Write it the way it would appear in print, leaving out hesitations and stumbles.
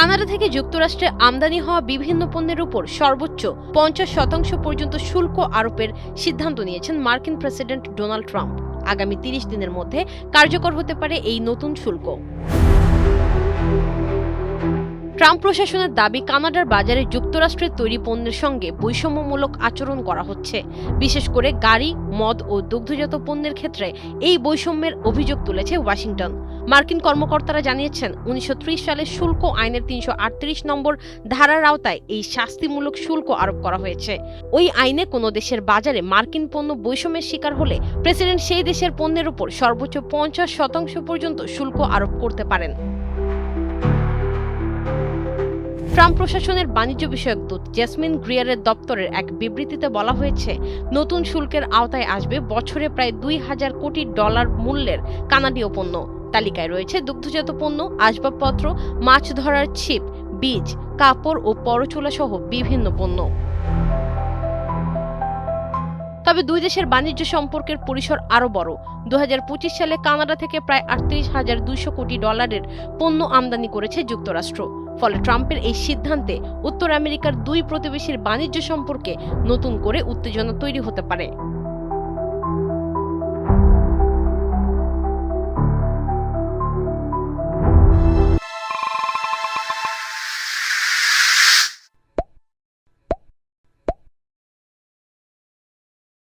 Canada থেকে যুক্তরাষ্ট্রে আমদানি হওয়া বিভিন্ন পণ্যের উপর সর্বোচ্চ 50% পর্যন্ত শুল্ক আরোপের সিদ্ধান্ত নিয়েছেন মার্কিন প্রেসিডেন্ট ডোনাল্ড ট্রাম্প। আগামী 30 দিনের মধ্যে কার্যকর হতে পারে এই নতুন শুল্ক। ট্রাম্প প্রশাসনের দাবি, কানাডার বাজারে যুক্তরাষ্ট্রের তৈরি পণ্যের সঙ্গে বৈষম্যমূলক আচরণ করা হচ্ছে। বিশেষ করে গাড়ি, মদ ও দুগ্ধজাত পণ্যের ক্ষেত্রে এই বৈষম্যের অভিযোগ তুলেছে ওয়াশিংটন। মার্কিন কর্মকর্তারা জানিয়েছেন, 1930 সালের শুল্ক আইনের 338 নম্বর ধারার আওতায় এই শাস্তিমূলক শুল্ক আরোপ করা হয়েছে। ওই আইনে কোনো দেশের বাজারে মার্কিন পণ্য বৈষম্যের শিকার হলে প্রেসিডেন্ট সেই দেশের পণ্যের উপর সর্বোচ্চ 50% পর্যন্ত শুল্ক আরোপ করতে পারেন। ট্রাম্প প্রশাসনের বাণিজ্য বিষয়ক দূত জেসমিন গ্রিয়ারের দপ্তরের এক বিবৃতিতে বলা হয়েছে, নতুন শুল্কের আওতায় আসবে বছরে প্রায় $2000 কোটি মূল্যের কানাডীয় পণ্য। তালিকায় রয়েছে দুগ্ধজাত পণ্য, আসবাবপত্র, মাছ ধরার ছিপ, বীজ, কাপড় ও পরচুলা সহ বিভিন্ন পণ্য। তবে দুই দেশের বাণিজ্য সম্পর্কের পরিসর আরও বড়। 2025 সালে কানাডা থেকে প্রায় $38,200 কোটি পণ্য আমদানি করেছে যুক্তরাষ্ট্র। ফলে ট্রাম্পের এই সিদ্ধান্তে উত্তর আমেরিকার দুই প্রতিবেশীর বাণিজ্য সম্পর্কে নতুন করে উত্তেজনা তৈরি হতে পারে।